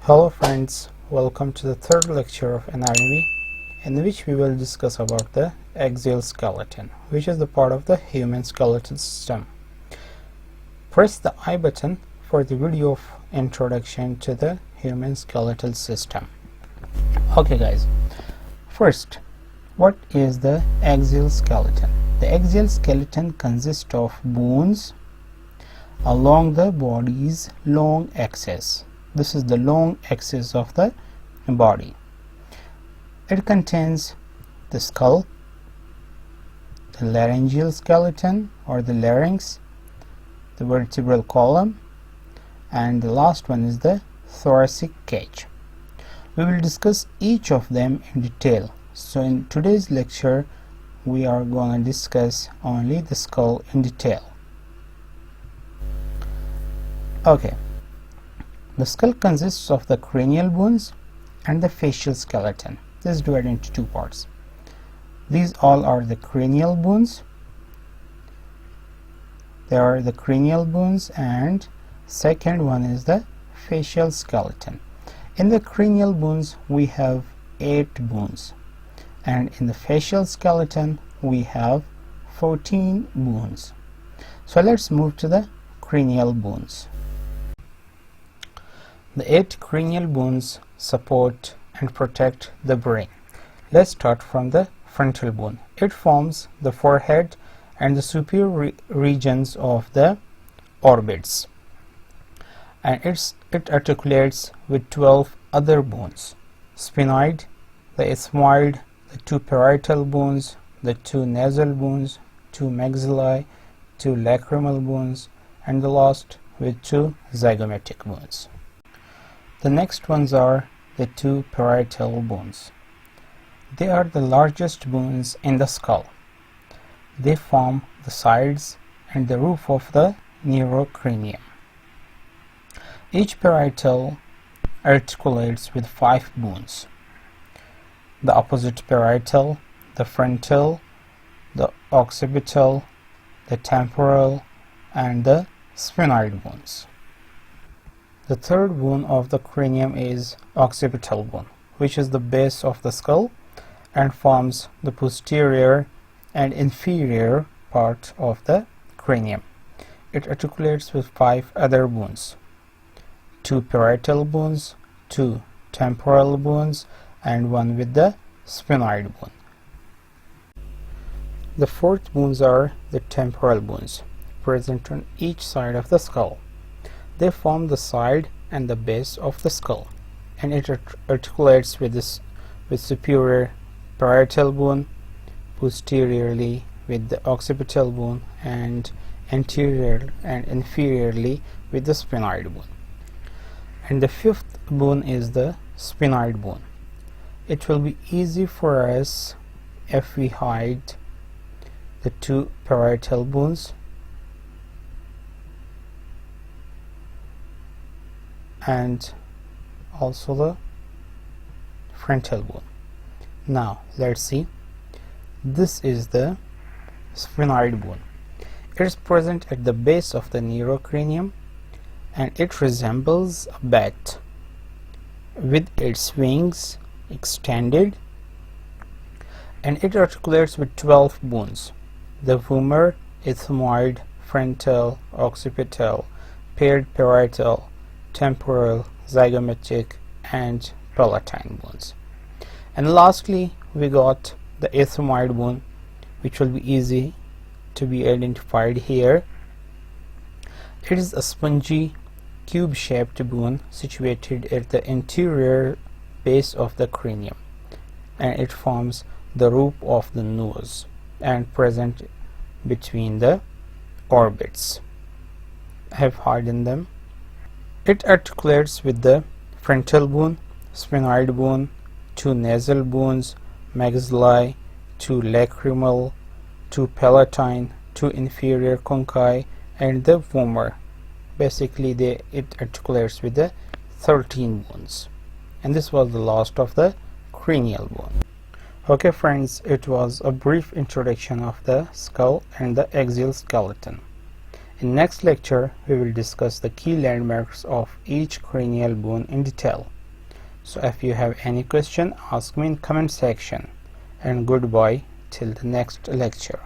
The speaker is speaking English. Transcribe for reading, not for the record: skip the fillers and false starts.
Hello friends, welcome to the third lecture of anatomy, in which we will discuss about the axial skeleton, which is the part of the human skeletal system. Press the I button for the video of introduction to the human skeletal system. Okay guys, first, what is the axial skeleton? The axial skeleton consists of bones along the body's long axis. This is the long axis of the body. It contains the skull, the laryngeal skeleton or the larynx, the vertebral column, and the last one is the thoracic cage. We will discuss each of them in detail. So in today's lecture we are going to discuss only the skull in detail. Okay. The skull consists of the cranial bones and the facial skeleton. This is divided into two parts. These all are the cranial bones. They are the cranial bones, and second one is the facial skeleton. In the cranial bones we have 8 bones, and in the facial skeleton we have 14 bones. So let's move to the cranial bones. The 8 cranial bones support and protect the brain. Let's start from the frontal bone. It forms the forehead and the superior regions of the orbits, and it articulates with 12 other bones: sphenoid, the ethmoid, the 2 parietal bones, the 2 nasal bones, 2 maxilli, 2 lacrimal bones, and the last with 2 zygomatic bones. The next ones are the 2 parietal bones. They are the largest bones in the skull. They form the sides and the roof of the neurocranium. Each parietal articulates with 5 bones: the opposite parietal, the frontal, the occipital, the temporal, and the sphenoid bones. The third bone of the cranium is occipital bone, which is the base of the skull and forms the posterior and inferior part of the cranium. It articulates with 5 other bones: 2 parietal bones, 2 temporal bones, and 1 with the sphenoid bone. The fourth bones are the temporal bones, present on each side of the skull. They form the side and the base of the skull, and it articulates with superior parietal bone, posteriorly with the occipital bone, and anterior and inferiorly with the sphenoid bone. And the fifth bone is the sphenoid bone. It will be easy for us if we hide the 2 parietal bones and also the frontal bone. Now let's see. This is the sphenoid bone. It is present at the base of the neurocranium, and it resembles a bat with its wings extended, and it articulates with 12 bones: the femur, ethmoid, frontal, occipital, paired parietal, temporal, zygomatic, and palatine bones. And lastly we got the ethmoid bone, which will be easy to be identified here. It is a spongy cube-shaped bone situated at the anterior base of the cranium, and it forms the roof of the nose and present between the orbits. I have hardened them. It articulates with the frontal bone, sphenoid bone, 2 nasal bones, maxilli, 2 lacrimal, 2 palatine, 2 inferior conchi, and the femur. Basically it articulates with the 13 bones. And this was the last of the cranial bone. Okay friends, it was a brief introduction of the skull and the axial skeleton. In next lecture we will discuss the key landmarks of each cranial bone in detail. So if you have any question, ask me in comment section, and goodbye till the next lecture.